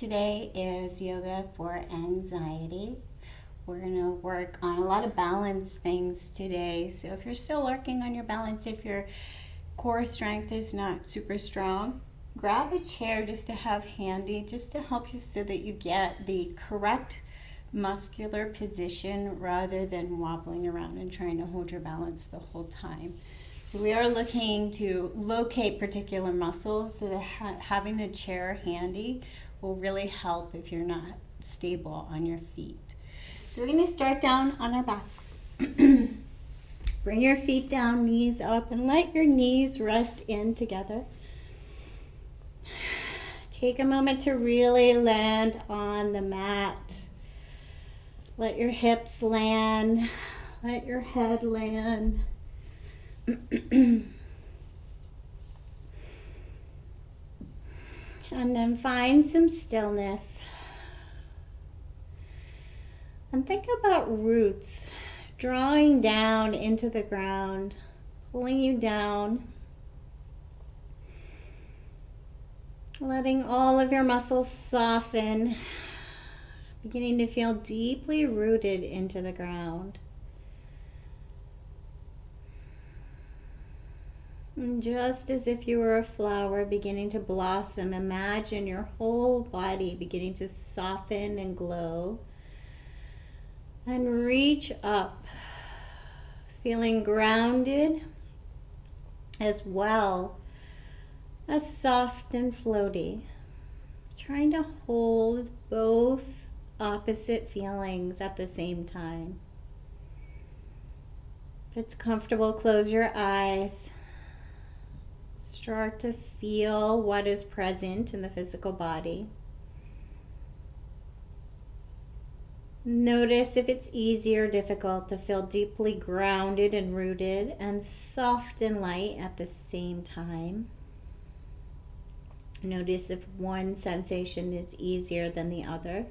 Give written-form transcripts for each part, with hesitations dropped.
Today is yoga for anxiety. We're going to work on a lot of balance things today. So if you're still working on your balance, if your core strength is not super strong, grab a chair just to have handy, just to help you so that you get the correct muscular position rather than wobbling around and trying to hold your balance the whole time. So we are looking to locate particular muscles, so that having the chair handy will really help if you're not stable on your feet. So we're going to start down on our backs. Bring your feet down, knees up, and let your knees rest in together. Take a moment to really land on the mat. Let your hips land. Let your head land. And then find some stillness. And think about roots drawing down into the ground, pulling you down. Letting all of your muscles soften, beginning to feel deeply rooted into the ground. And just as if you were a flower beginning to blossom, imagine your whole body beginning to soften and glow. And reach up, feeling grounded as well as soft and floaty. Trying to hold both opposite feelings at the same time. If it's comfortable, close your eyes. Start to feel what is present in the physical body. Notice if it's easy or difficult to feel deeply grounded and rooted and soft and light at the same time. Notice if one sensation is easier than the other.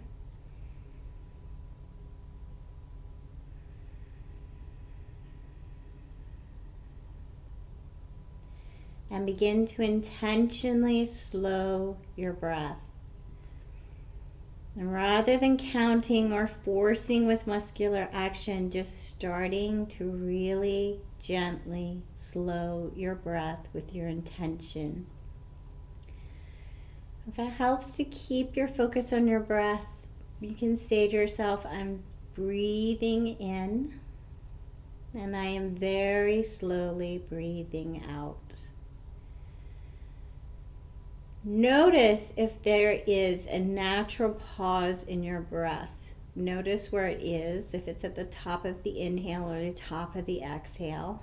And begin to intentionally slow your breath. And rather than counting or forcing with muscular action, just starting to really gently slow your breath with your intention. If it helps to keep your focus on your breath, you can say to yourself, I'm breathing in, and I am very slowly breathing out. Notice if there is a natural pause in your breath. Notice where it is, if it's at the top of the inhale or the top of the exhale.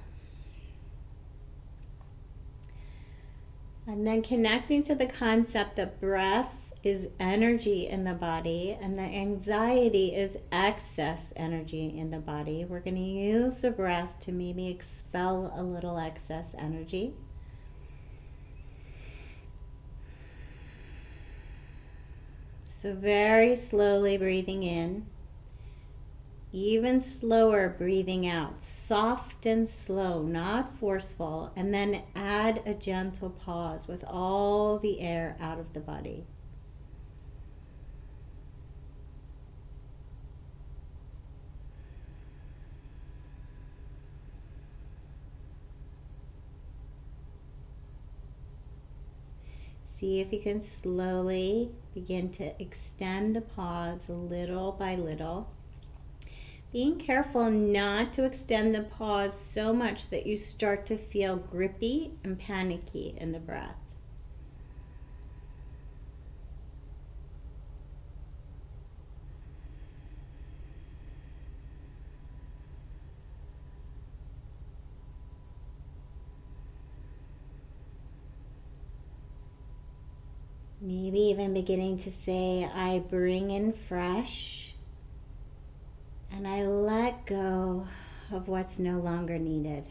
And then connecting to the concept that breath is energy in the body and that anxiety is excess energy in the body. We're going to use the breath to maybe expel a little excess energy. So very slowly breathing in, even slower breathing out, soft and slow, not forceful, and then add a gentle pause with all the air out of the body. See if you can slowly begin to extend the pause little by little. Being careful not to extend the pause so much that you start to feel grippy and panicky in the breath. Maybe even beginning to say, I bring in fresh, and I let go of what's no longer needed.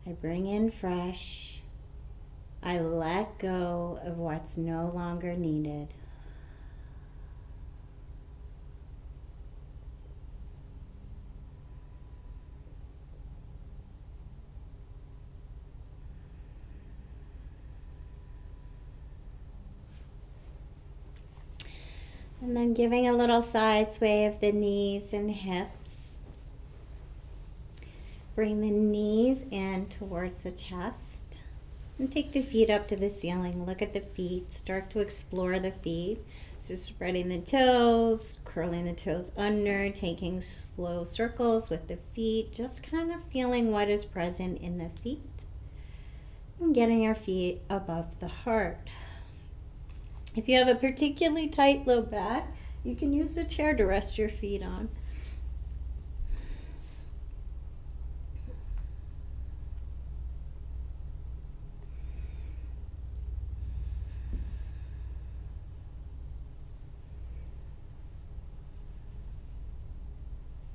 I bring in fresh, I let go of what's no longer needed. And then giving a little side sway of the knees and hips. Bring the knees in towards the chest. And take the feet up to the ceiling. Look at the feet. Start to explore the feet. So spreading the toes, curling the toes under, taking slow circles with the feet. Just kind of feeling what is present in the feet. And getting your feet above the heart. If you have a particularly tight low back, you can use the chair to rest your feet on.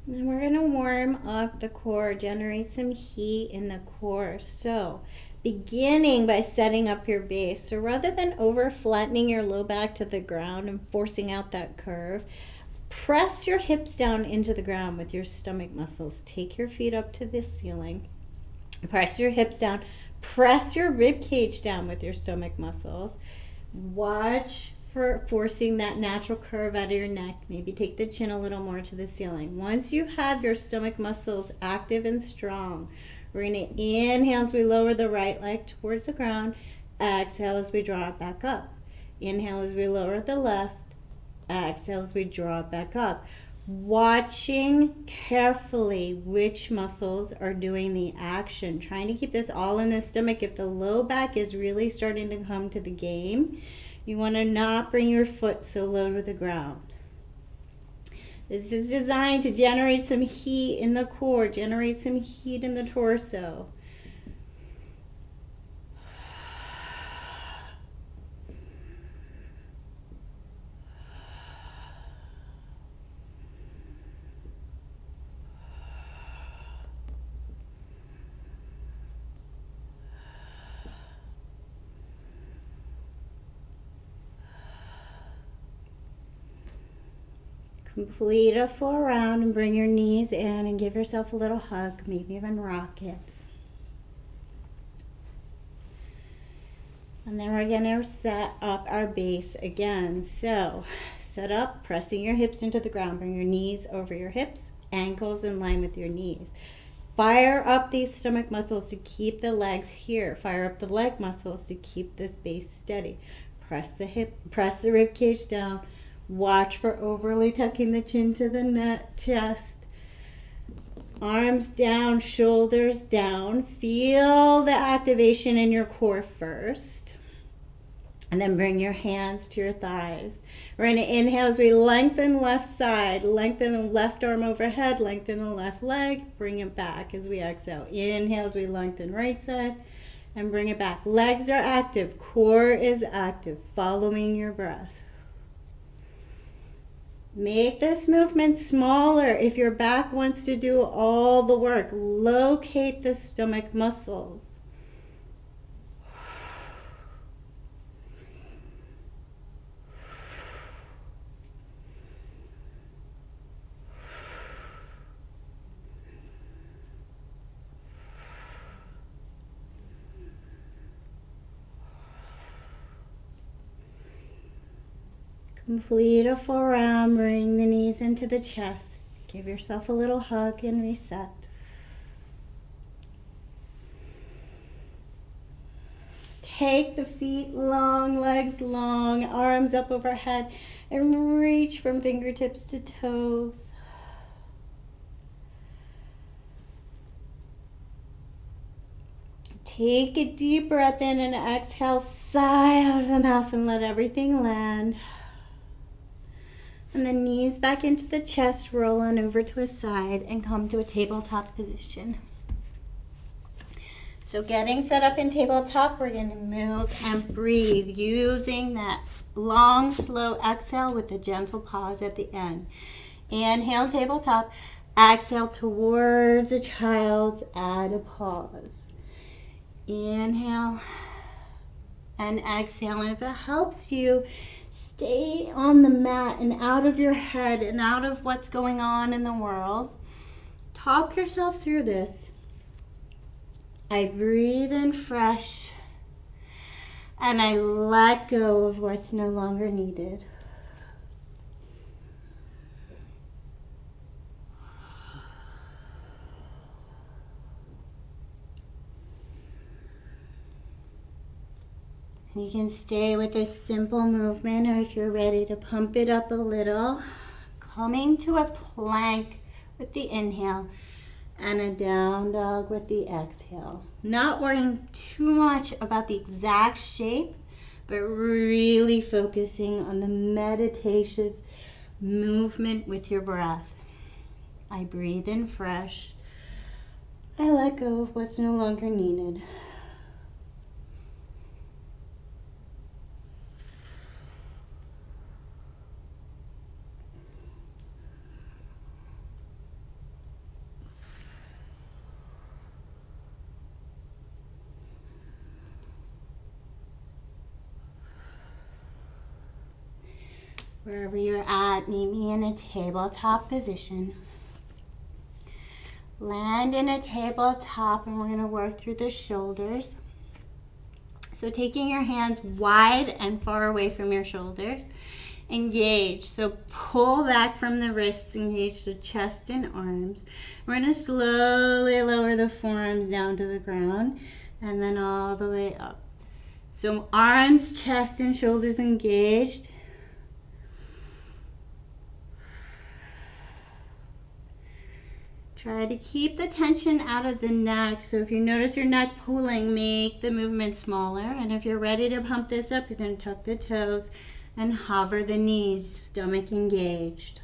And we're going to warm up the core, generate some heat in the core. So beginning by setting up your base. So rather than over flattening your low back to the ground and forcing out that curve, press your hips down into the ground with your stomach muscles. Take your feet up to the ceiling. Press your hips down. Press your rib cage down with your stomach muscles. Watch for forcing that natural curve out of your neck. Maybe take the chin a little more to the ceiling. Once you have your stomach muscles active and strong, we're going to inhale as we lower the right leg towards the ground. Exhale as we draw it back up. Inhale as we lower the left. Exhale as we draw it back up. Watching carefully which muscles are doing the action. Trying to keep this all in the stomach. If the low back is really starting to come to the game, you want to not bring your foot so low to the ground. This is designed to generate some heat in the core, generate some heat in the torso. Complete a full round and bring your knees in and give yourself a little hug, maybe even rock it. And then we're going to set up our base again. So set up, pressing your hips into the ground. Bring your knees over your hips, ankles in line with your knees. Fire up these stomach muscles to keep the legs here. Fire up the leg muscles to keep this base steady. Press the rib cage down. Watch for overly tucking the chin to the chest. Arms down, shoulders down. Feel the activation in your core first. And then bring your hands to your thighs. We're going to inhale as we lengthen left side. Lengthen the left arm overhead. Lengthen the left leg. Bring it back as we exhale. Inhale as we lengthen right side. And bring it back. Legs are active. Core is active. Following your breath. Make this movement smaller if your back wants to do all the work. Locate the stomach muscles. Complete a full round, bring the knees into the chest. Give yourself a little hug and reset. Take the feet long, legs long, arms up overhead, and reach from fingertips to toes. Take a deep breath in and exhale, sigh out of the mouth and let everything land. And then knees back into the chest, roll on over to a side and come to a tabletop position. So getting set up in tabletop, we're going to move and breathe using that long, slow exhale with a gentle pause at the end. Inhale, tabletop. Exhale towards a child's, add a pause. Inhale and exhale. And if it helps you, stay on the mat and out of your head and out of what's going on in the world. Talk yourself through this. I breathe in fresh and I let go of what's no longer needed. You can stay with this simple movement, or if you're ready to pump it up a little, coming to a plank with the inhale and a down dog with the exhale. Not worrying too much about the exact shape, but really focusing on the meditative movement with your breath. I breathe in fresh. I let go of what's no longer needed. Wherever you're at, meet me in a tabletop position. Land in a tabletop, and we're going to work through the shoulders. So taking your hands wide and far away from your shoulders. Engage. So pull back from the wrists, engage the chest and arms. We're going to slowly lower the forearms down to the ground and then all the way up. So arms, chest, and shoulders engaged. Try to keep the tension out of the neck. So if you notice your neck pulling, make the movement smaller. And if you're ready to pump this up, you're going to tuck the toes and hover the knees, stomach engaged.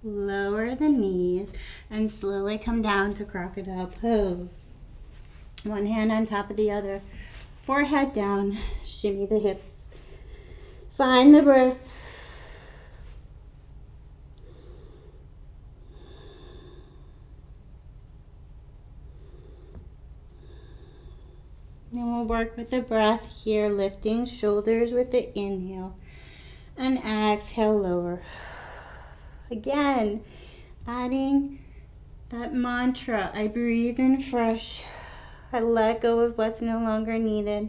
Lower the knees and slowly come down to crocodile pose. One hand on top of the other, forehead down, shimmy the hips. Find the breath. And we'll work with the breath here, lifting shoulders with the inhale and exhale, lower. Again, adding that mantra, I breathe in fresh. I let go of what's no longer needed.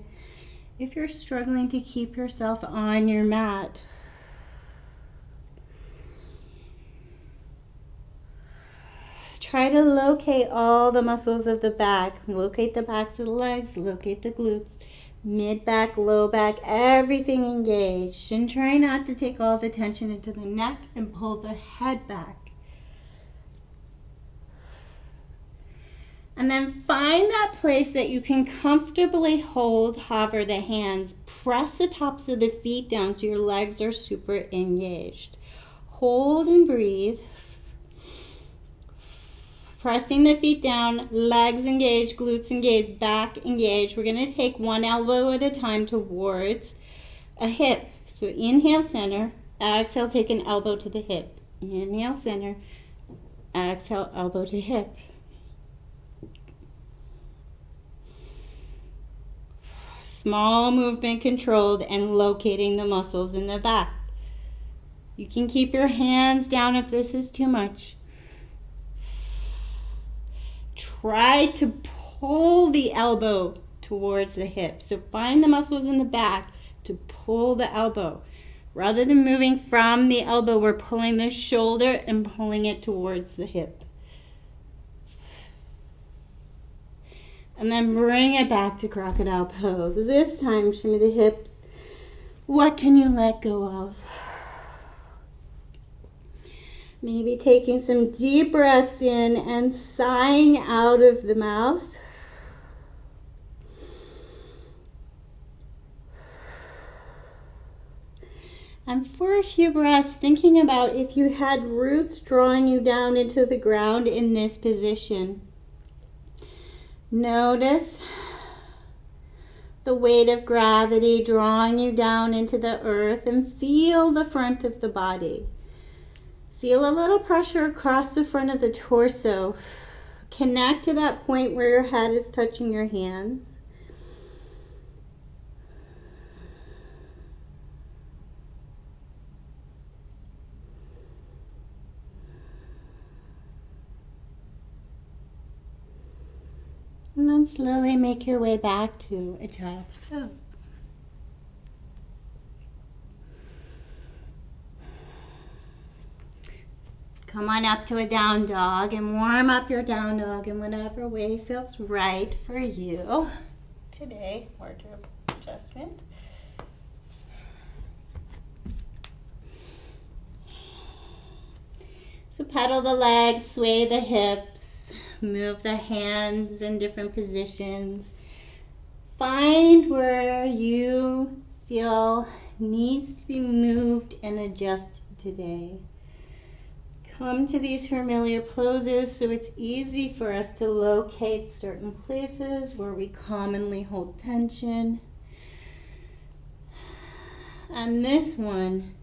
If you're struggling to keep yourself on your mat, try to locate all the muscles of the back. Locate the backs of the legs, locate the glutes, mid back, low back, everything engaged. And try not to take all the tension into the neck and pull the head back. And then find that place that you can comfortably hold, hover the hands. Press the tops of the feet down so your legs are super engaged. Hold and breathe. Pressing the feet down, legs engaged, glutes engaged, back engaged. We're going to take one elbow at a time towards a hip. So inhale, center. Exhale, take an elbow to the hip. Inhale, center. Exhale, elbow to hip. Small movement controlled and locating the muscles in the back. You can keep your hands down if this is too much. Try to pull the elbow towards the hip. So find the muscles in the back to pull the elbow. Rather than moving from the elbow, we're pulling the shoulder and pulling it towards the hip. And then bring it back to crocodile pose. This time, shimmy the hips. What can you let go of? Maybe taking some deep breaths in and sighing out of the mouth. And for a few breaths, thinking about if you had roots drawing you down into the ground in this position. Notice the weight of gravity drawing you down into the earth and feel the front of the body. Feel a little pressure across the front of the torso. Connect to that point where your head is touching your hands. And then slowly make your way back to a child's pose. Come on up to a down dog and warm up your down dog in whatever way feels right for you. Today, wardrobe adjustment. So pedal the legs, sway the hips, move the hands in different positions. Find where you feel needs to be moved and adjusted today. Come to these familiar poses so it's easy for us to locate certain places where we commonly hold tension. And this one,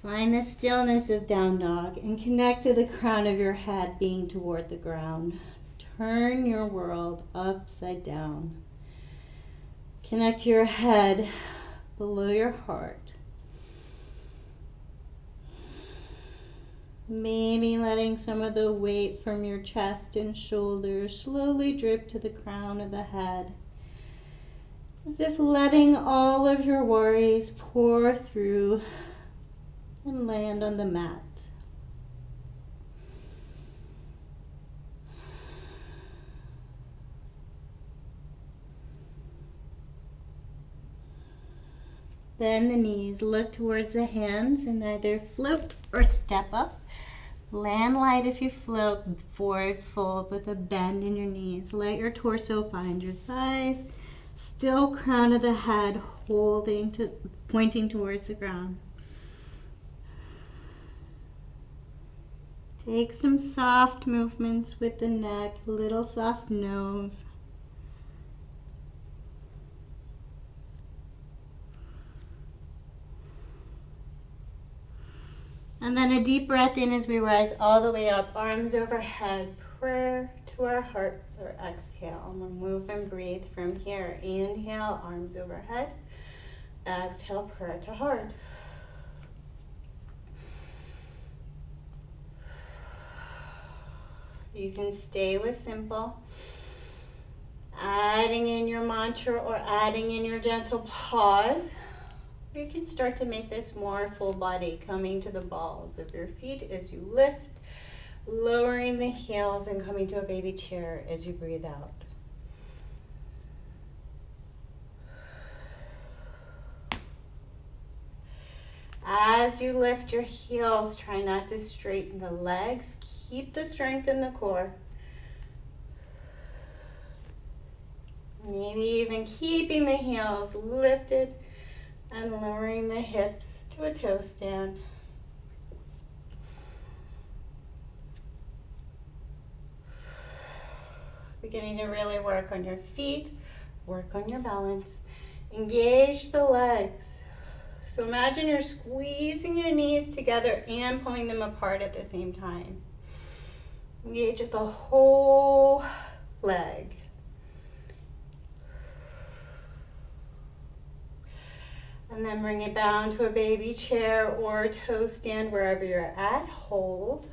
find the stillness of down dog and connect to the crown of your head being toward the ground. Turn your world upside down. Connect to your head below your heart. Maybe letting some of the weight from your chest and shoulders slowly drip to the crown of the head. As if letting all of your worries pour through and land on the mat. Bend the knees, look towards the hands and either float or step up. Land light if you float, forward fold with a bend in your knees. Let your torso find your thighs. Still crown of the head pointing towards the ground. Take some soft movements with the neck, little soft nose. And then a deep breath in as we rise all the way up, arms overhead, prayer to our heart for exhale. And we'll move and breathe from here. Inhale, arms overhead. Exhale, prayer to heart. You can stay with simple, adding in your mantra or adding in your gentle pause. You can start to make this more full body, coming to the balls of your feet as you lift, lowering the heels and coming to a baby chair as you breathe out. As you lift your heels, try not to straighten the legs. Keep the strength in the core. Maybe even keeping the heels lifted and lowering the hips to a toe stand. Beginning to really work on your feet, work on your balance. Engage the legs. So imagine you're squeezing your knees together and pulling them apart at the same time. Engage with the whole leg. And then bring it down to a baby chair or a toe stand wherever you're at. Hold.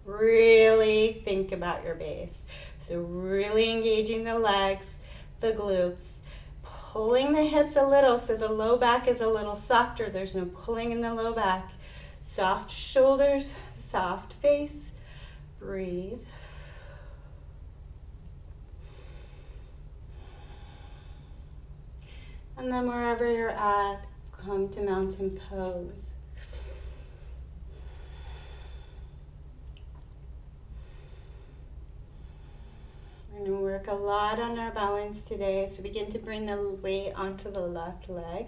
Really think about your base. So really engaging the legs, the glutes, pulling the hips a little so the low back is a little softer. There's no pulling in the low back. Soft shoulders, soft face. Breathe. And then wherever you're at, come to mountain pose. We're going to work a lot on our balance today. So begin to bring the weight onto the left leg.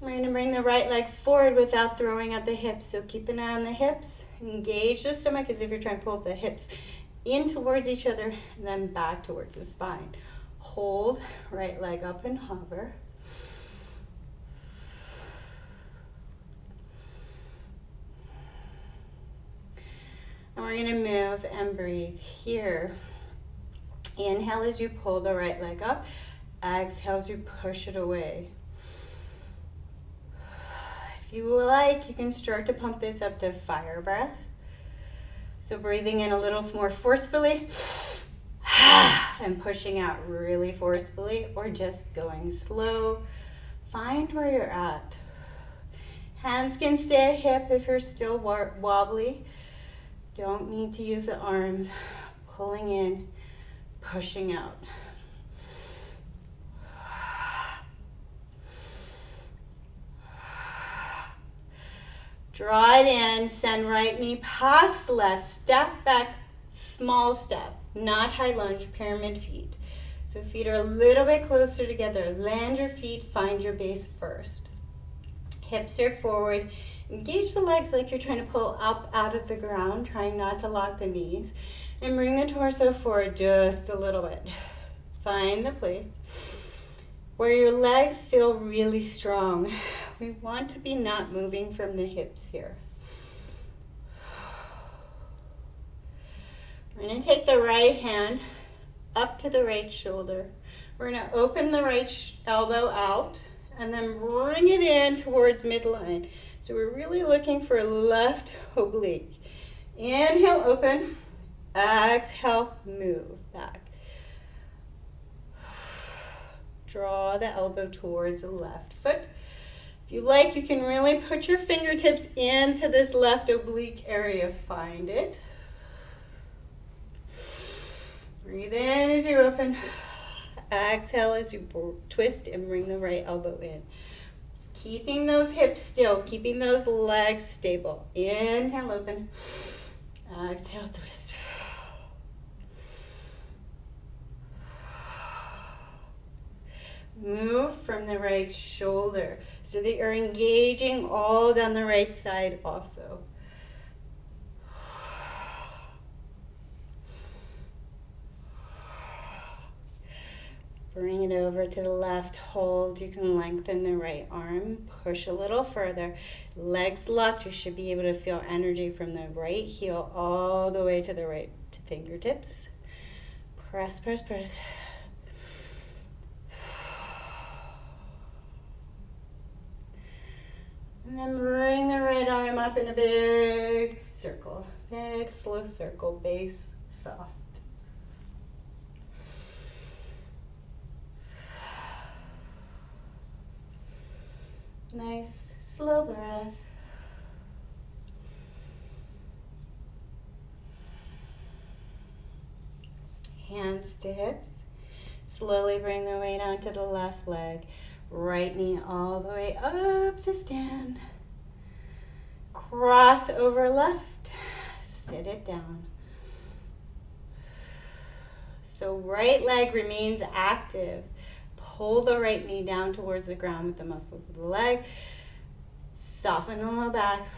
We're going to bring the right leg forward without throwing at the hips. So keep an eye on the hips. Engage the stomach as if you're trying to pull the hips in towards each other and then back towards the spine. Hold, right leg up and hover. And we're going to move and breathe here. Inhale as you pull the right leg up. Exhale as you push it away. If you like, you can start to pump this up to fire breath. So breathing in a little more forcefully and pushing out really forcefully, or just going slow. Find where you're at. Hands can stay at hip if you're still wobbly. Don't need to use the arms. Pulling in, pushing out. Draw it in, send right knee past left, step back, small step, not high lunge, pyramid feet. So feet are a little bit closer together. Land your feet, find your base first. Hips are forward. Engage the legs like you're trying to pull up out of the ground, trying not to lock the knees. And bring the torso forward just a little bit. Find the place where your legs feel really strong. We want to be not moving from the hips here. We're going to take the right hand up to the right shoulder. We're going to open the right elbow out and then bring it in towards midline. So we're really looking for left oblique. Inhale, open. Exhale, move back. Draw the elbow towards the left foot. If you like, you can really put your fingertips into this left oblique area. Find it. Breathe in as you open. Exhale as you twist and bring the right elbow in. Just keeping those hips still, keeping those legs stable. Inhale, open. Exhale, twist. Move from the right shoulder so that you're engaging all down the right side also. Bring it over to the left, hold. You can lengthen the right arm, push a little further. Legs locked, you should be able to feel energy from the right heel all the way to the right fingertips. Press, press, press. And then bring the right arm up in a big circle. Big, slow circle, base soft. Nice, slow breath. Hands to hips. Slowly bring the weight onto the left leg. Right knee all the way up to stand. Cross over left. Sit it down. So right leg remains active. Pull the right knee down towards the ground with the muscles of the leg. Soften the low back.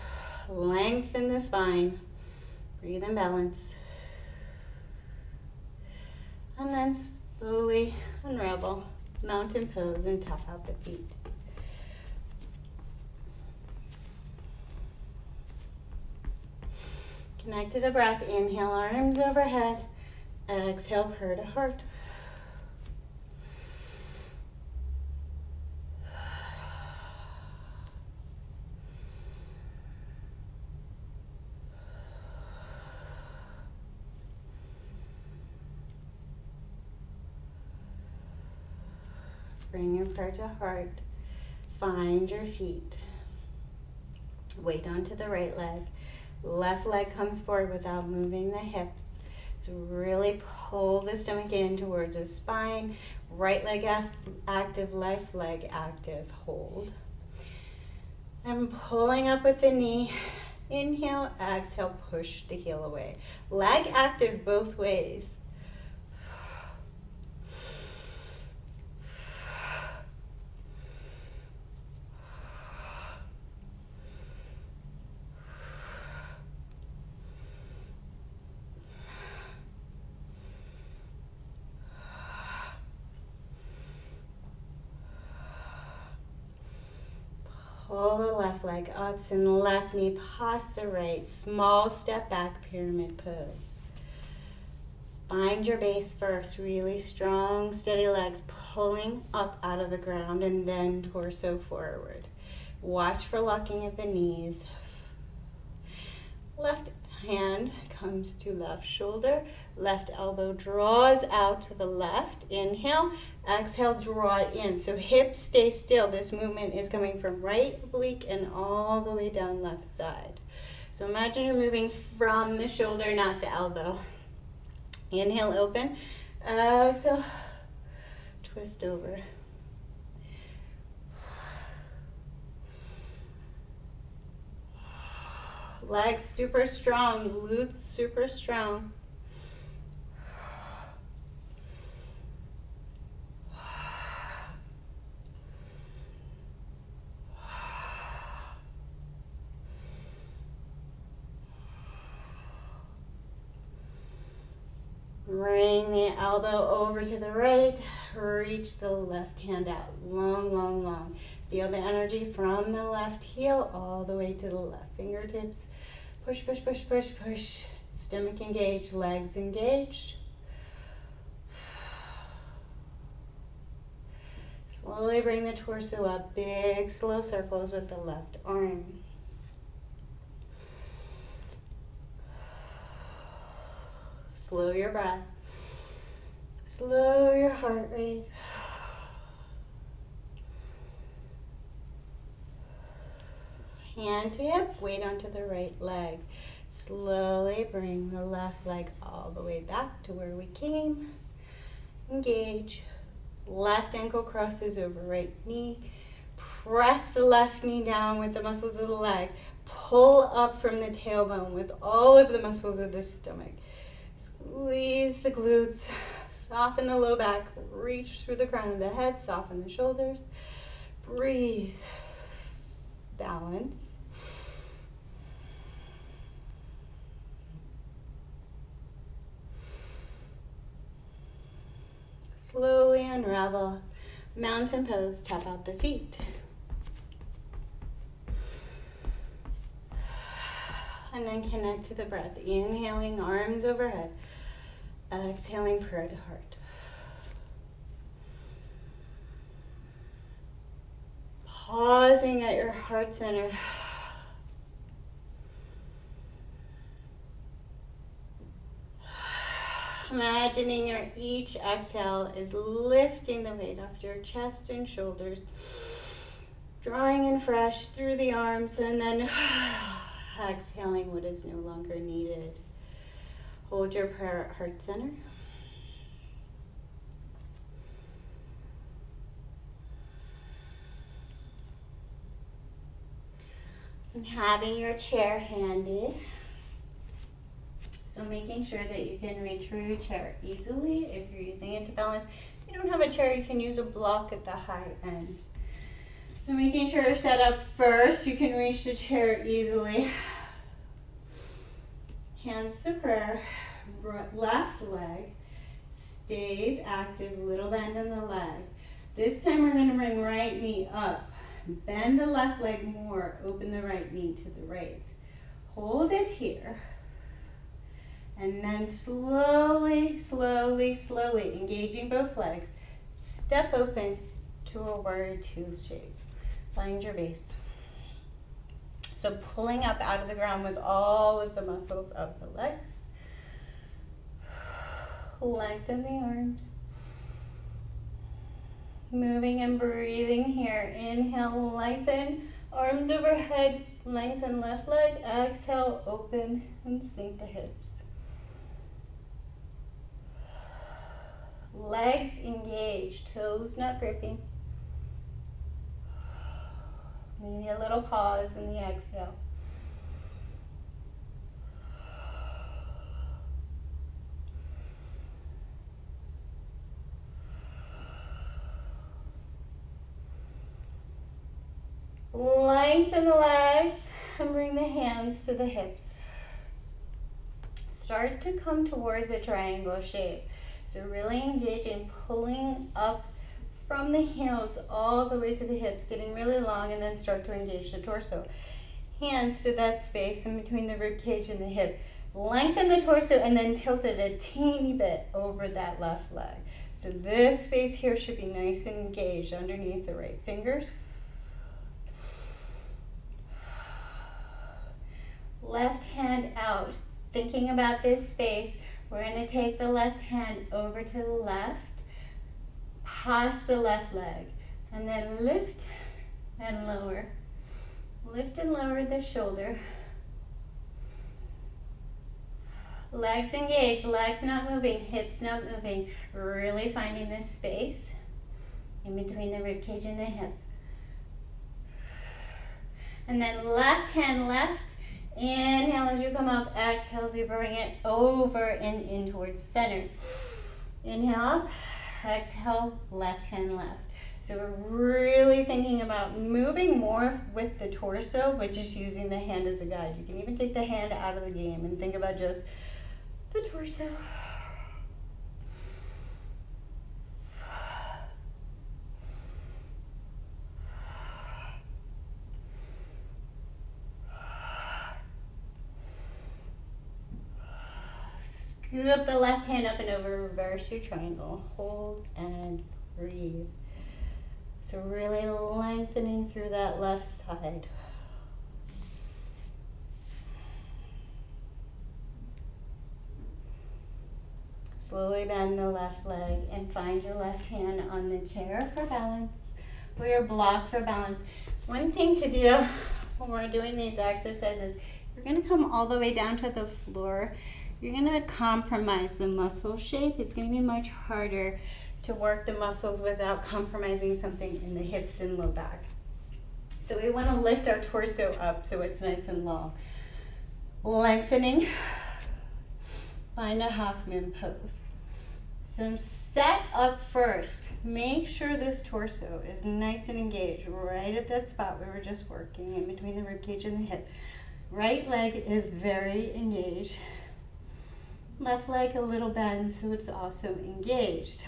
Lengthen the spine. Breathe and balance. And then slowly unravel. Mountain pose and tap out the feet. Connect to the breath. Inhale, arms overhead. Exhale, purr to heart. Bring your prayer to heart. Find your feet. Weight onto the right leg. Left leg comes forward without moving the hips. So really pull the stomach in towards the spine. Right leg active, left leg active. Hold. And pulling up with the knee. Inhale, exhale, push the heel away. Leg active both ways. Pull the left leg up, send the left knee past the right. Small step back, pyramid pose. Find your base first. Really strong, steady legs pulling up out of the ground and then torso forward. Watch for locking of the knees. Left hand comes to left shoulder, left elbow draws out to the left. Inhale, exhale, draw it in. So hips stay still. This movement is coming from right oblique and all the way down left side. So imagine you're moving from the shoulder, not the elbow. Inhale, open. Exhale, twist over. Legs super strong, glutes super strong. Bring the elbow over to the right, reach the left hand out, long, long, long. Feel the energy from the left heel all the way to the left fingertips. Push, push, push, push, push. Stomach engaged, legs engaged. Slowly bring the torso up, big slow circles with the left arm. Slow your breath. Slow your heart rate. Hand to hip, weight onto the right leg. Slowly bring the left leg all the way back to where we came. Engage. Left ankle crosses over right knee. Press the left knee down with the muscles of the leg. Pull up from the tailbone with all of the muscles of the stomach. Squeeze the glutes. Soften the low back. Reach through the crown of the head. Soften the shoulders. Breathe. Balance. Slowly unravel. Mountain pose, tap out the feet. And then connect to the breath. Inhaling, arms overhead. Exhaling, prayer to heart. Pausing at your heart center. Imagining your each exhale is lifting the weight off your chest and shoulders, drawing in fresh through the arms, and then exhaling what is no longer needed. Hold your prayer at heart center. And having your chair handy. So making sure that you can reach for your chair easily if you're using it to balance. If you don't have a chair, you can use a block at the high end. So making sure you're set up first, you can reach the chair easily. Hands to prayer. Left leg stays active, little bend in the leg. This time we're going to bring right knee up. Bend the left leg more, open the right knee to the right. Hold it here. And then slowly, slowly, slowly, engaging both legs, step open to a warrior two shape. Find your base. So pulling up out of the ground with all of the muscles of the legs. Lengthen the arms. Moving and breathing here. Inhale, lengthen, arms overhead, lengthen left leg. Exhale, open and sink the hips. Legs engaged, toes not gripping. Maybe a little pause in the exhale. Lengthen the legs and bring the hands to the hips. Start to come towards a triangle shape. So really engaging, pulling up from the heels all the way to the hips, getting really long, and then start to engage the torso. Hands to that space in between the rib cage and the hip. Lengthen the torso and then tilt it a teeny bit over that left leg. So this space here should be nice and engaged underneath the right fingers. Left hand out, Thinking about this space, we're going to take the left hand over to the left, past the left leg, and then lift and lower. Lift and lower the shoulder. Legs engaged, legs not moving, hips not moving. Really finding this space in between the rib cage and the hip. And then left hand left. Inhale as you come up, exhale as you bring it over and in towards center. Inhale up, exhale, left hand left. So we're really thinking about moving more with the torso, but just using the hand as a guide. You can even take the hand out of the game and think about just the torso. Scoop the left hand up and over, reverse your triangle. Hold and breathe. So really lengthening through that left side. Slowly bend the left leg and find your left hand on the chair for balance or your block for balance. One thing to do when we're doing these exercises, you're going to come all the way down to the floor. You're going to compromise the muscle shape. It's going to be much harder to work the muscles without compromising something in the hips and low back. So we want to lift our torso up so it's nice and long. Lengthening. Find a half moon pose. So set up first. Make sure this torso is nice and engaged right at that spot we were just working in between the ribcage and the hip. Right leg is very engaged. Left leg a little bend so it's also engaged.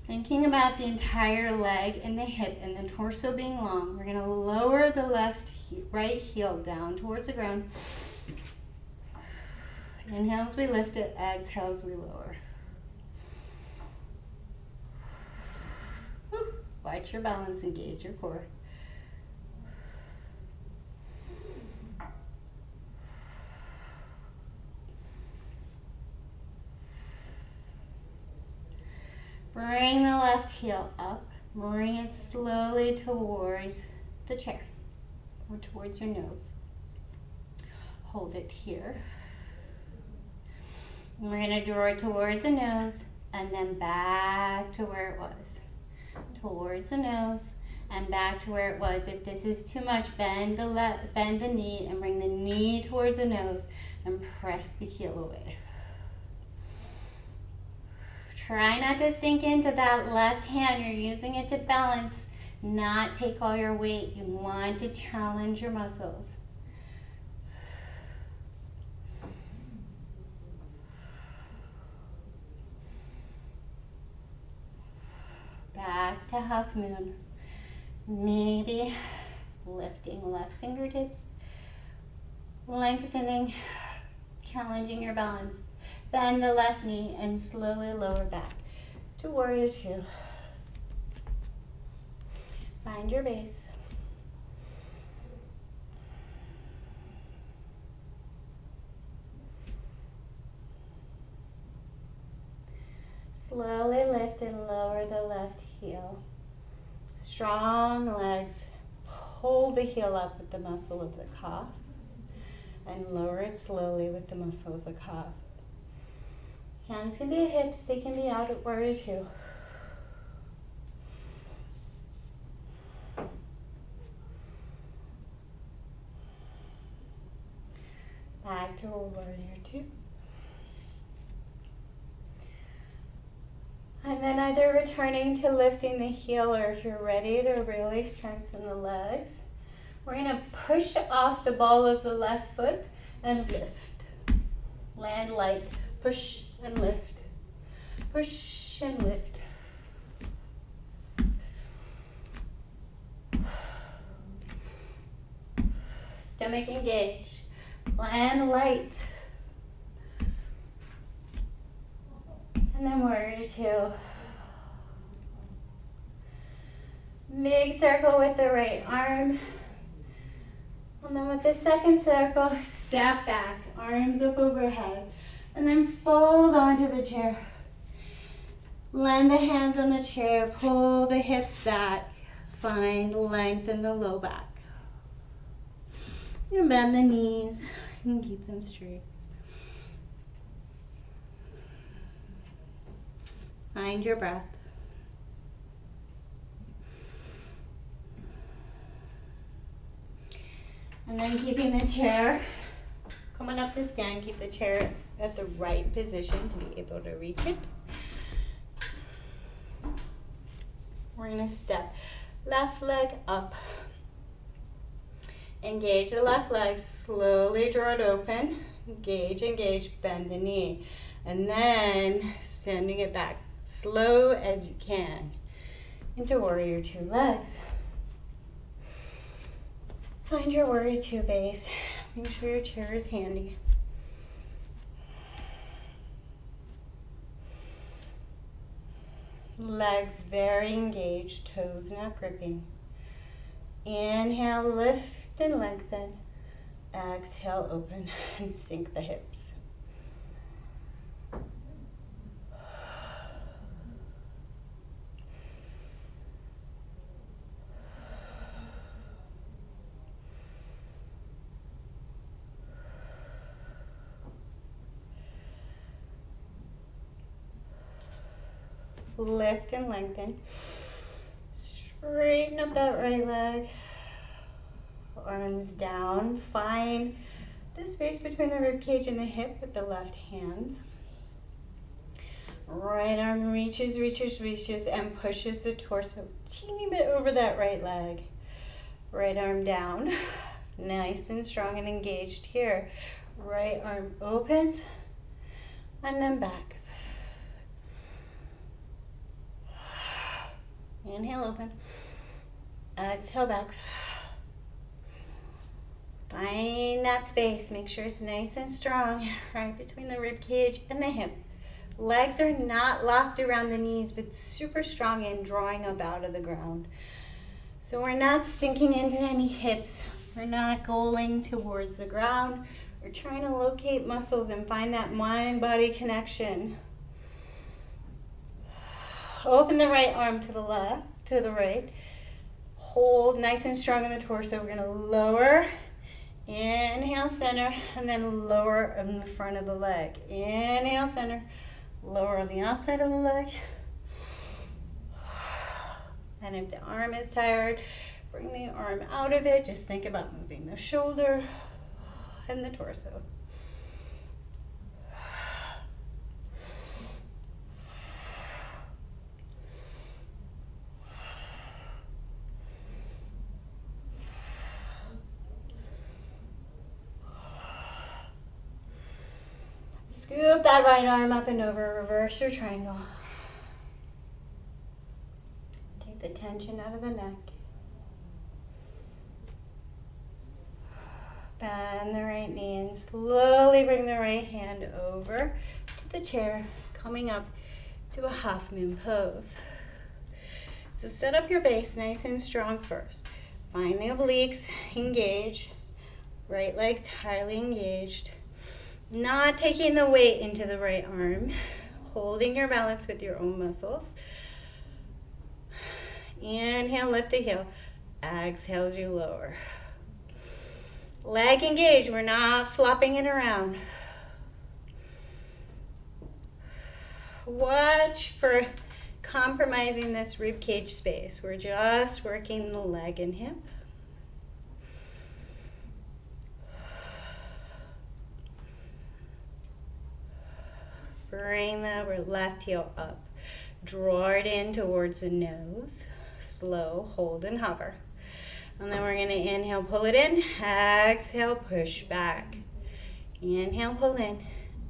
Thinking about the entire leg and the hip and the torso being long, we're going to lower the right heel down towards the ground. Inhale as we lift it, exhale as we lower. Watch your balance, engage your core. Bring the left heel up, bring it slowly towards the chair or towards your nose. Hold it here. And we're going to draw it towards the nose and then back to where it was. Towards the nose and back to where it was. If this is too much, bend the knee and bring the knee towards the nose and press the heel away. Try not to sink into that left hand. You're using it to balance, not take all your weight. You want to challenge your muscles. Back to half moon. Maybe lifting left fingertips, lengthening, challenging your balance. Bend the left knee and slowly lower back to warrior two. Find your base. Slowly lift and lower the left heel. Strong legs. Pull the heel up with the muscle of the calf and lower it slowly with the muscle of the calf. Hands can be at hips, they can be out at warrior two. Back to warrior two. And then either returning to lifting the heel, or if you're ready to really strengthen the legs, we're going to push off the ball of the left foot and lift. Land light. Push and lift. Push and lift. Stomach engaged. Land light. And then warrior two. Big circle with the right arm. And then with the second circle, step back, arms up overhead, and then fold onto the chair. Land the hands on the chair, pull the hips back, find length in the low back. You bend the knees and keep them straight. Find your breath. And then keeping the chair, coming up to stand, keep the chair at the right position to be able to reach it. We're going to step left leg up. Engage the left leg, slowly draw it open. Engage, engage, bend the knee. And then sending it back, slow as you can, into warrior two legs. Find your warrior two base. Make sure your chair is handy. Legs very engaged, toes not gripping. Inhale, lift and lengthen. Exhale, open and sink the hips. Lift and lengthen. Straighten up that right leg. Arms down. Find the space between the rib cage and the hip with the left hand. Right arm reaches, reaches, reaches, and pushes the torso teeny bit over that right leg. Right arm down. Nice and strong and engaged here. Right arm opens and then back. Inhale, open. Exhale, back. Find that space. Make sure it's nice and strong right between the rib cage and the hip. Legs are not locked around the knees, but super strong and drawing up out of the ground. So we're not sinking into any hips. We're not going towards the ground. We're trying to locate muscles and find that mind-body connection. Open the right arm to the left, to the right. Hold nice and strong in the torso. We're going to lower. Inhale, center, and then lower in the front of the leg. Inhale, center, lower on the outside of the leg. And if the arm is tired, bring the arm out of it. Just think about moving the shoulder and the torso. Scoop that right arm up and over, reverse your triangle. Take the tension out of the neck. Bend the right knee and slowly bring the right hand over to the chair, coming up to a half moon pose. So set up your base nice and strong first. Find the obliques, engage. Right leg entirely engaged. Not taking the weight into the right arm, holding your balance with your own muscles. Inhale, lift the heel. Exhale as you lower. Leg engaged, we're not flopping it around. Watch for compromising this rib cage space. We're just working the leg and hip. Bring the left heel up. Draw it in towards the nose. Slow, hold and hover. And then we're going to inhale, pull it in. Exhale, push back. Inhale, pull in.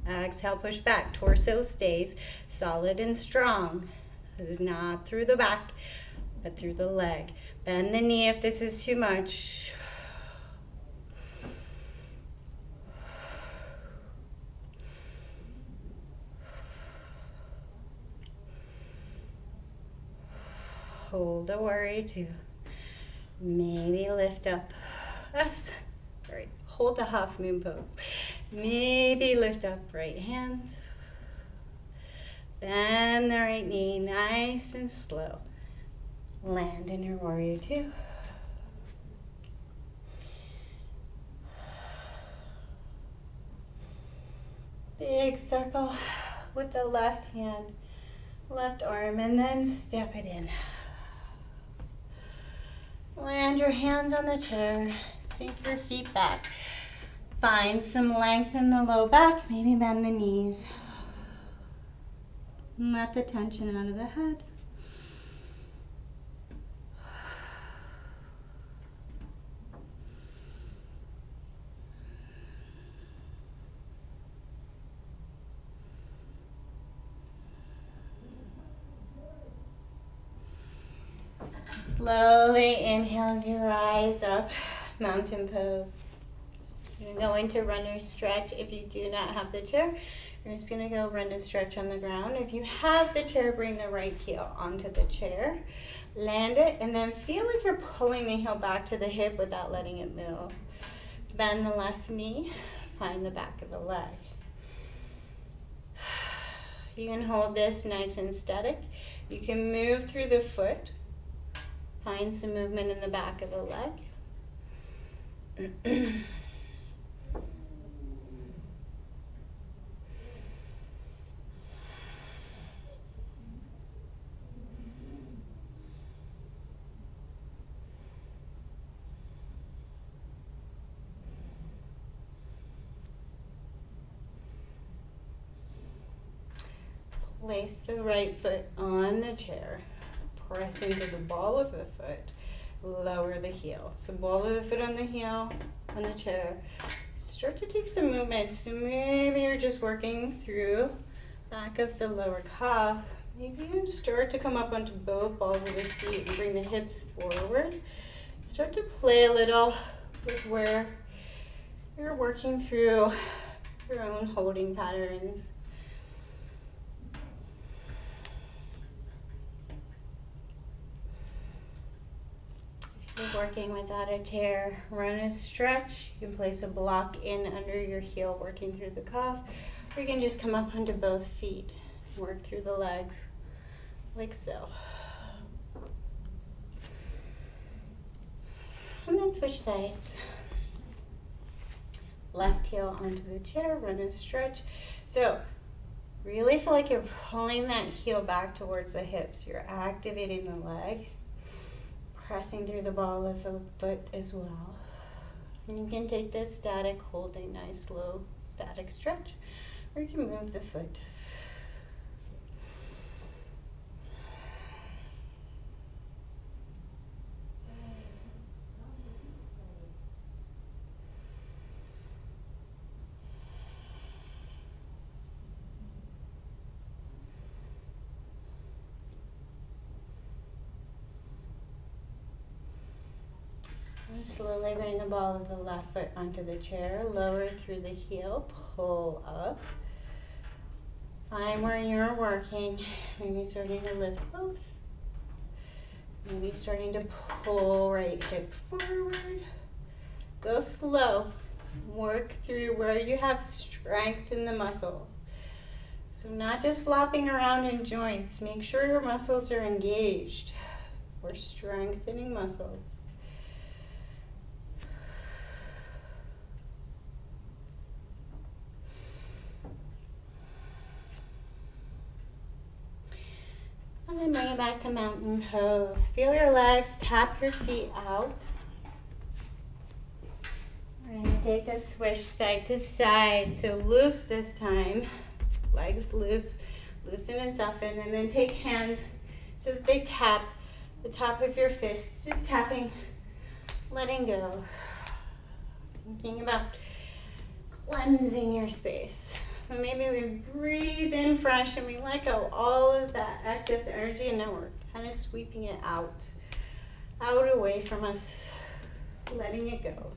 Exhale, push back. Torso stays solid and strong. This is not through the back, but through the leg. Bend the knee if this is too much. Hold the warrior two. Maybe lift up. Yes. hold the half moon pose. Maybe lift up right hands. Bend the right knee, nice and slow. Land in your warrior two. Big circle with the left hand, left arm, and then step it in. Land your hands on the chair, sink your feet back. Find some length in the low back, maybe bend the knees. Let the tension out of the head. Slowly inhale as you rise up, mountain pose. You're going to go into runner's stretch. If you do not have the chair, you're just going to go run to stretch on the ground. If you have the chair, bring the right heel onto the chair. Land it, and then feel like you're pulling the heel back to the hip without letting it move. Bend the left knee, find the back of the leg. You can hold this nice and static. You can move through the foot. Find some movement in the back of the leg. Place the right foot on the chair. Press into the ball of the foot. Lower the heel. So ball of the foot on the heel, on the chair. Start to take some movement. So maybe you're just working through back of the lower calf. Maybe you start to come up onto both balls of the feet and bring the hips forward. Start to play a little with where you're working through your own holding patterns. If you're working without a chair, run a stretch. You can place a block in under your heel, working through the calf, or you can just come up onto both feet, work through the legs, like so. And then switch sides. Left heel onto the chair, run a stretch. So really feel like you're pulling that heel back towards the hips. You're activating the leg, pressing through the ball of the foot as well. And you can take this static, hold a nice slow static stretch, or you can move the foot. Slowly bring the ball of the left foot onto the chair, lower through the heel, pull up. Find where you're working, maybe starting to lift both. Maybe starting to pull right hip forward. Go slow, work through where you have strength in the muscles. So not just flopping around in joints, make sure your muscles are engaged. We're strengthening muscles. And then bring it back to mountain pose. Feel your legs, tap your feet out. We're going to take a swish side to side. So loose this time. Legs loose, loosen and soften. And then take hands so that they tap the top of your fist. Just tapping, letting go. Thinking about cleansing your space. So maybe we breathe in fresh and we let go all of that excess energy, and now we're kind of sweeping it out away from us, letting it go.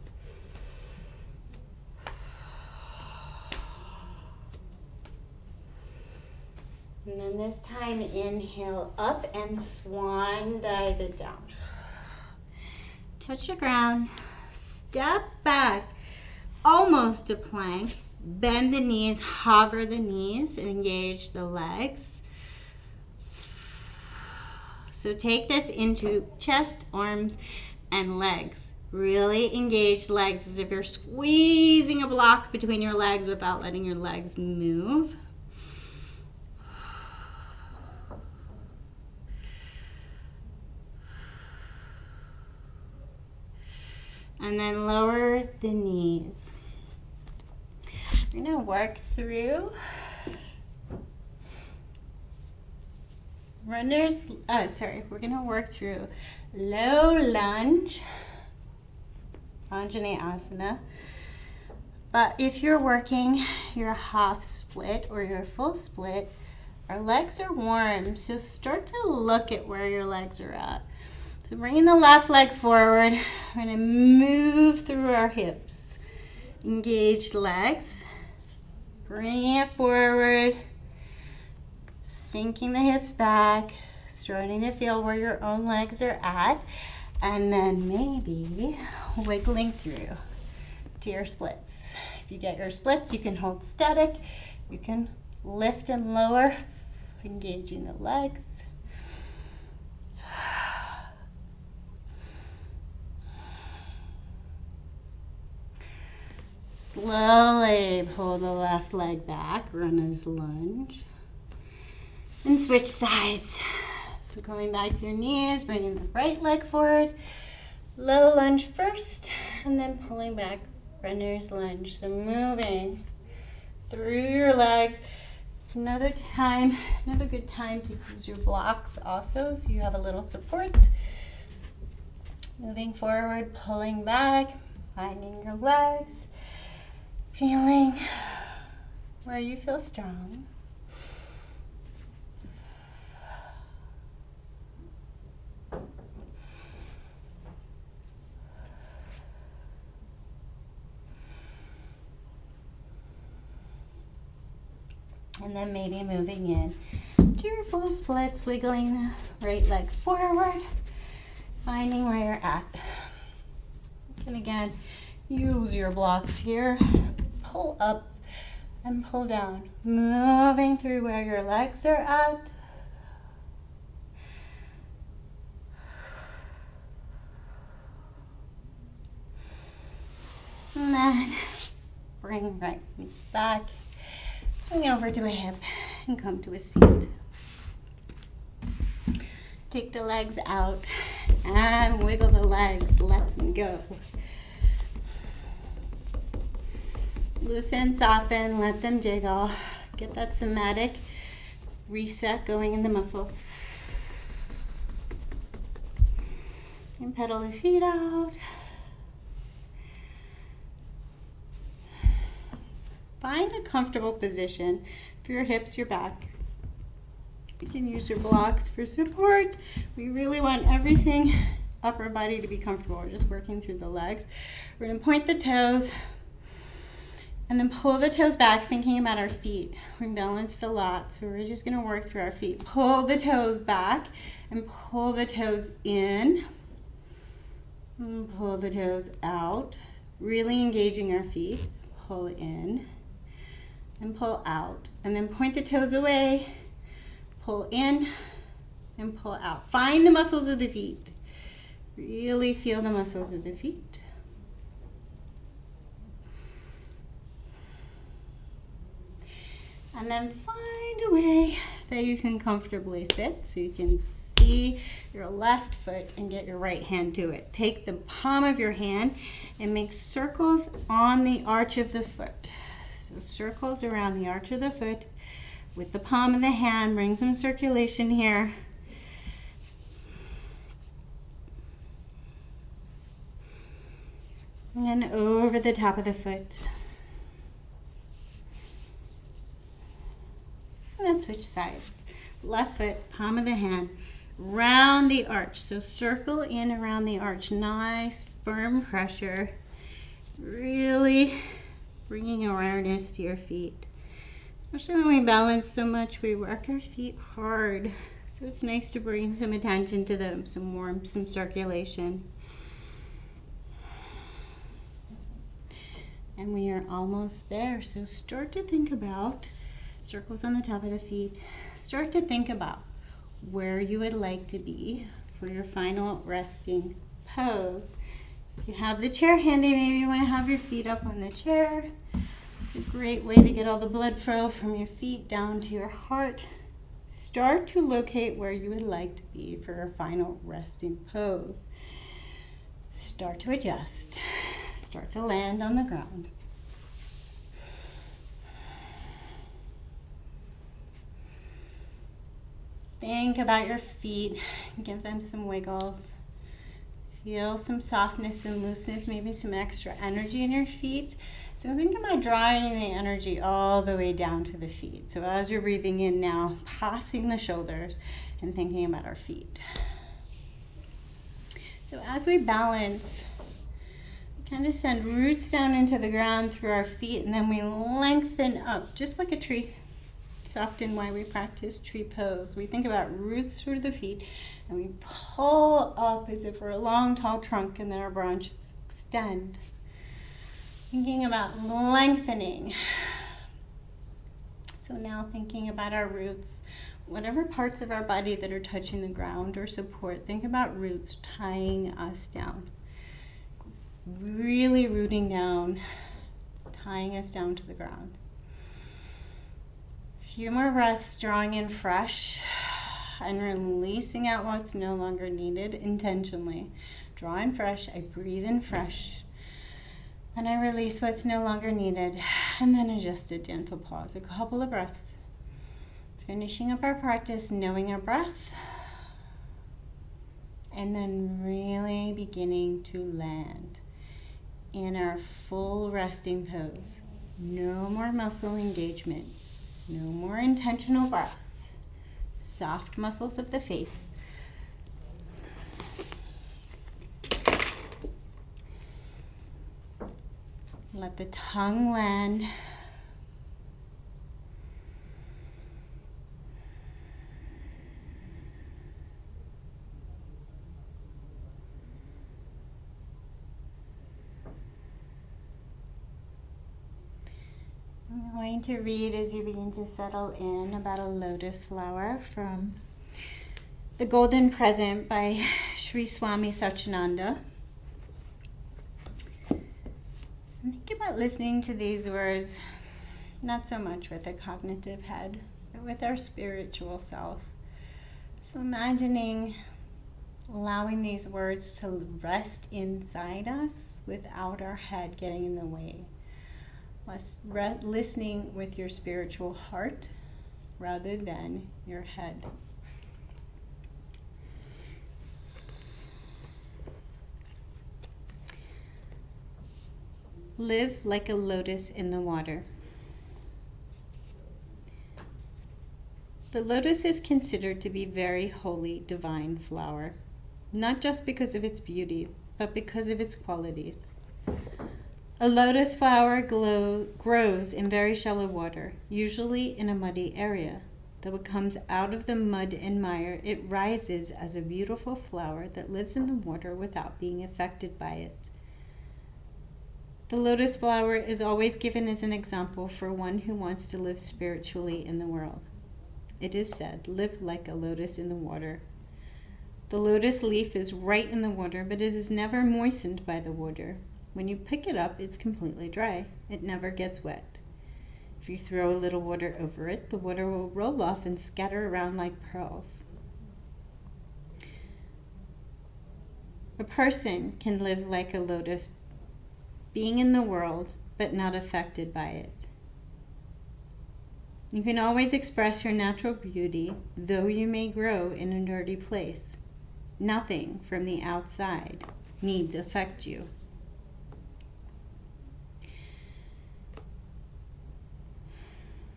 And then this time, inhale up and swan dive it down. Touch the ground, step back. almost a plank. Bend the knees, hover the knees, and engage the legs. So take this into chest, arms, and legs. Really engage legs as if you're squeezing a block between your legs without letting your legs move. And then lower the knees. We're gonna work through we're gonna work through low lunge, Anjaneyasana. But if you're working your half split or your full split, our legs are warm, so start to look at where your legs are at. So bringing the left leg forward, we're gonna move through our hips. Engage legs, bring it forward, sinking the hips back, starting to feel where your own legs are at, and then maybe wiggling through to your splits. If you get your splits, you can hold static, you can lift and lower, engaging the legs. Slowly pull the left leg back, runner's lunge, and switch sides. So coming back to your knees, bringing the right leg forward, low lunge first, and then pulling back, runner's lunge. So moving through your legs. Another good time to use your blocks also, so you have a little support. Moving forward, pulling back, finding your legs. Feeling where you feel strong. And then maybe moving in to your full splits, wiggling the right leg forward, finding where you're at. And again, use your blocks here. Pull up and pull down, moving through where your legs are at. And then bring right knee back, swing over to a hip and come to a seat. Take the legs out and wiggle the legs, let them go. Loosen, soften, let them jiggle. Get that somatic reset going in the muscles. And pedal the feet out. Find a comfortable position for your hips, your back. You can use your blocks for support. We really want everything upper body to be comfortable. We're just working through the legs. We're going to point the toes. And then pull the toes back, thinking about our feet. We're balanced a lot, so we're just gonna work through our feet. Pull the toes back and pull the toes in. And pull the toes out, really engaging our feet. Pull in and pull out. And then point the toes away, pull in and pull out. Find the muscles of the feet. Really feel the muscles of the feet. And then find a way that you can comfortably sit so you can see your left foot and get your right hand to it. Take the palm of your hand and make circles on the arch of the foot. So circles around the arch of the foot with the palm of the hand. Bring some circulation here. And then over the top of the foot. And then switch sides. Left foot, palm of the hand, round the arch. So circle in around the arch. Nice, firm pressure. Really bringing awareness to your feet. Especially when we balance so much, we work our feet hard. So it's nice to bring some attention to them, some warmth, some circulation. And we are almost there. So start to think about circles on the top of the feet. Start to think about where you would like to be for your final resting pose. If you have the chair handy, maybe you want to have your feet up on the chair. It's a great way to get all the blood flow from your feet down to your heart. Start to locate where you would like to be for your final resting pose. Start to adjust. Start to land on the ground. Think about your feet. Give them some wiggles. Feel some softness and looseness, maybe some extra energy in your feet. So think about drawing the energy all the way down to the feet. So as you're breathing in now, passing the shoulders and thinking about our feet. So as we balance, we kind of send roots down into the ground through our feet, and then we lengthen up, just like a tree. It's often why we practice tree pose. We think about roots through the feet, and we pull up as if we're a long, tall trunk, and then our branches extend. Thinking about lengthening. So now thinking about our roots, whatever parts of our body that are touching the ground or support, think about roots tying us down. Really rooting down, tying us down to the ground. A few more breaths, drawing in fresh and releasing out what's no longer needed intentionally. Draw in fresh, I breathe in fresh, and I release what's no longer needed, and then just a gentle pause, a couple of breaths. Finishing up our practice, knowing our breath, and then really beginning to land in our full resting pose. No more muscle engagement, no more intentional breath. Soft muscles of the face. Let the tongue land. I'm going to read as you begin to settle in about a lotus flower from The Golden Present by Sri Swami Satchidananda. Think about listening to these words, not so much with a cognitive head, but with our spiritual self. So imagining allowing these words to rest inside us without our head getting in the way. Listening with your spiritual heart rather than your head. Live like a lotus in the water. The lotus is considered to be very holy, divine flower, not just because of its beauty, but because of its qualities. A lotus flower grows in very shallow water, usually in a muddy area. Though it comes out of the mud and mire, it rises as a beautiful flower that lives in the water without being affected by it. The lotus flower is always given as an example for one who wants to live spiritually in the world. It is said, live like a lotus in the water. The lotus leaf is right in the water, but it is never moistened by the water. When you pick it up, it's completely dry. It never gets wet. If you throw a little water over it, the water will roll off and scatter around like pearls. A person can live like a lotus, being in the world, but not affected by it. You can always express your natural beauty, though you may grow in a dirty place. Nothing from the outside needs affect you.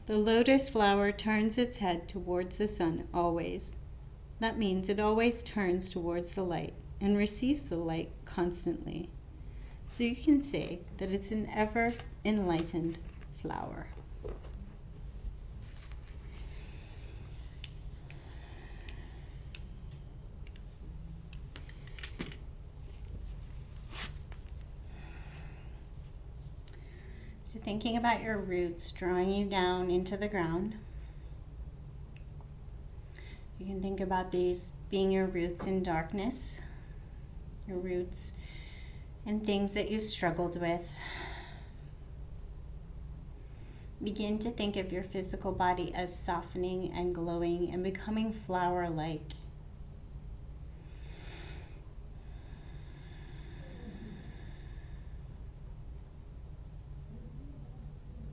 The lotus flower turns its head towards the sun always. That means it always turns towards the light and receives the light constantly. So you can say that it's an ever enlightened flower. So thinking about your roots drawing you down into the ground. You can think about these being your roots in darkness, your roots in things that you've struggled with. Begin to think of your physical body as softening and glowing and becoming flower-like.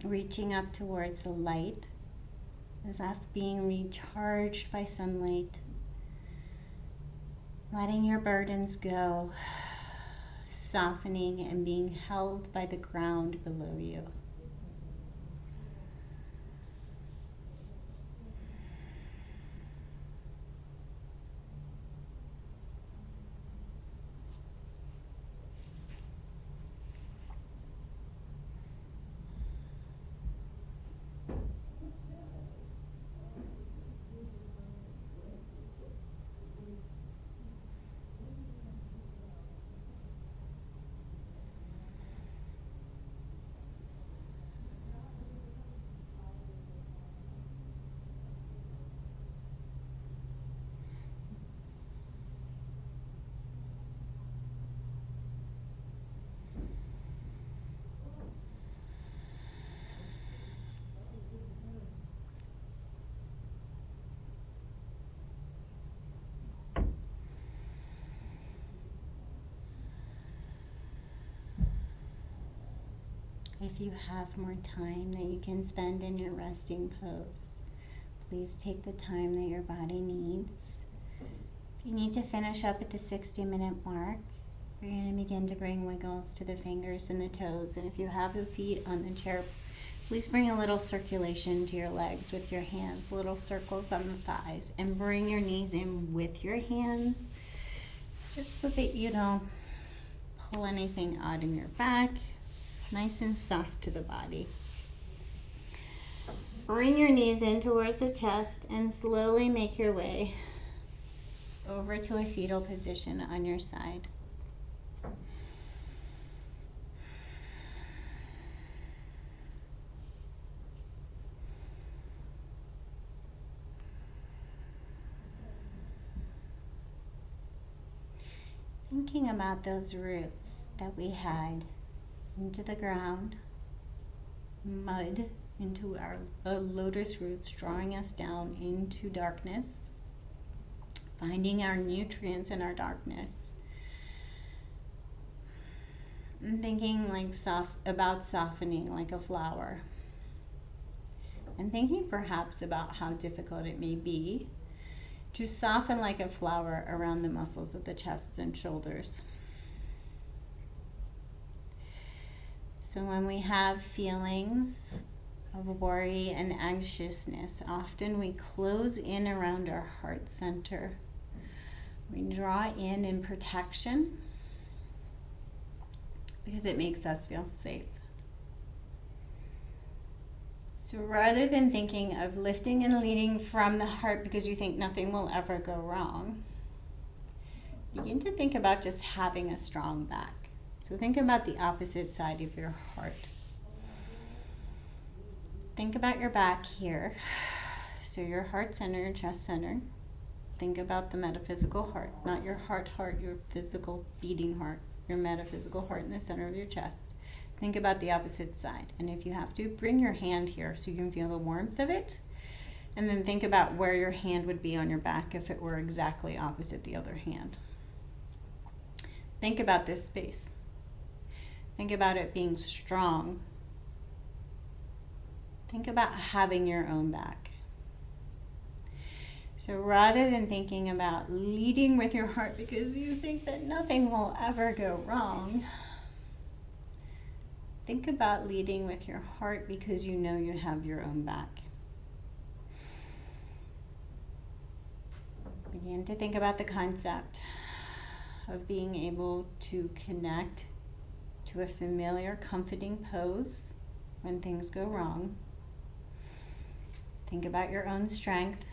Reaching up towards the light, as if being recharged by sunlight. Letting your burdens go, softening and being held by the ground below you. If you have more time that you can spend in your resting pose, please take the time that your body needs. If you need to finish up at the 60-minute mark, you're going to begin to bring wiggles to the fingers and the toes. And if you have your feet on the chair, please bring a little circulation to your legs with your hands, little circles on the thighs, and bring your knees in with your hands, just so that you don't pull anything out in your back. Nice and soft to the body. Bring your knees in towards the chest and slowly make your way over to a fetal position on your side. Thinking about those roots that we had into the ground, mud into our lotus roots, drawing us down into darkness, finding our nutrients in our darkness, and thinking about softening like a flower, and thinking perhaps about how difficult it may be to soften like a flower around the muscles of the chest and shoulders. So when we have feelings of worry and anxiousness, often we close in around our heart center. We draw in protection because it makes us feel safe. So rather than thinking of lifting and leading from the heart because you think nothing will ever go wrong, begin to think about just having a strong back. So think about the opposite side of your heart. Think about your back here. So your heart center, your chest center. Think about the metaphysical heart, not your heart, your physical beating heart, your metaphysical heart in the center of your chest. Think about the opposite side. And if you have to, bring your hand here so you can feel the warmth of it. And then think about where your hand would be on your back if it were exactly opposite the other hand. Think about this space. Think about it being strong. Think about having your own back. So rather than thinking about leading with your heart because you think that nothing will ever go wrong, think about leading with your heart because you know you have your own back. Begin to think about the concept of being able to connect to a familiar, comforting pose when things go wrong. Think about your own strength.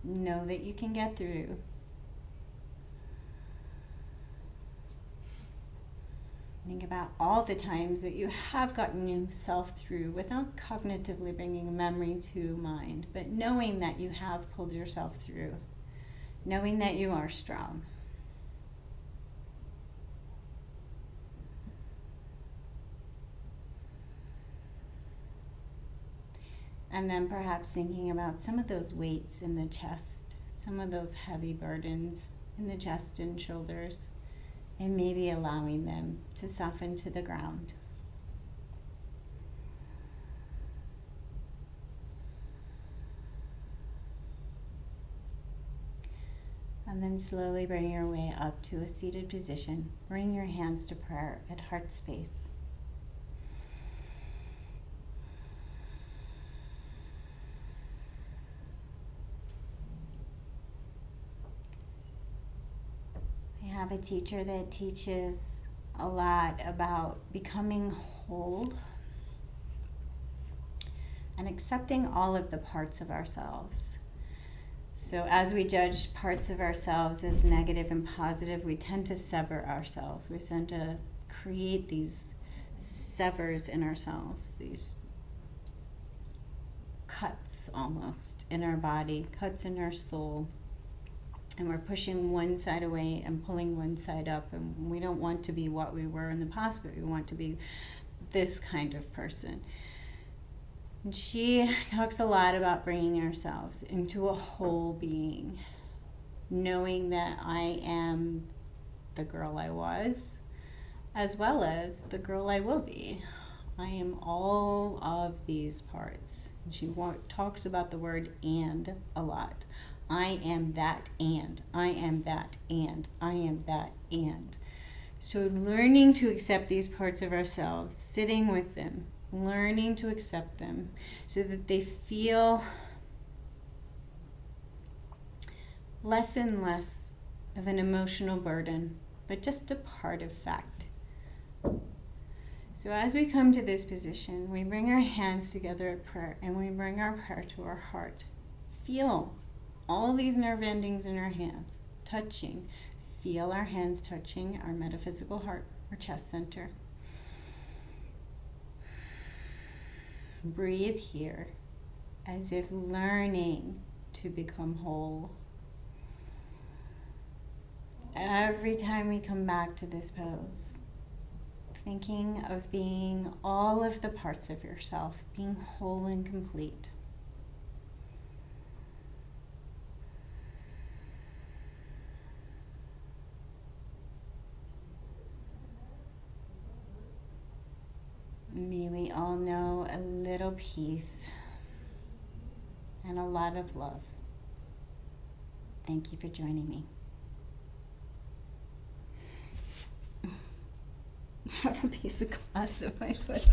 Know that you can get through. Think about all the times that you have gotten yourself through without cognitively bringing a memory to mind, but knowing that you have pulled yourself through, knowing that you are strong. And then perhaps thinking about some of those weights in the chest, some of those heavy burdens in the chest and shoulders, and maybe allowing them to soften to the ground. And then slowly bring your way up to a seated position. Bring your hands to prayer at heart space. I have a teacher that teaches a lot about becoming whole and accepting all of the parts of ourselves. So as we judge parts of ourselves as negative and positive, we tend to sever ourselves. We tend to create these severs in ourselves, these cuts almost in our body, cuts in our soul. And we're pushing one side away and pulling one side up. And we don't want to be what we were in the past, but we want to be this kind of person. And she talks a lot about bringing ourselves into a whole being, knowing that I am the girl I was, as well as the girl I will be. I am all of these parts. And she talks about the word "and" a lot. I am that and, I am that and, I am that and. So learning to accept these parts of ourselves, sitting with them, learning to accept them so that they feel less and less of an emotional burden, but just a part of fact. So as we come to this position, we bring our hands together at prayer and we bring our prayer to our heart. Feel all these nerve endings in our hands touching. Feel our hands touching our metaphysical heart, our chest center. Breathe here as if learning to become whole. Every time we come back to this pose, thinking of being all of the parts of yourself, being whole and complete. May we all know a little peace and a lot of love. Thank you for joining me. I have a piece of glass in my foot.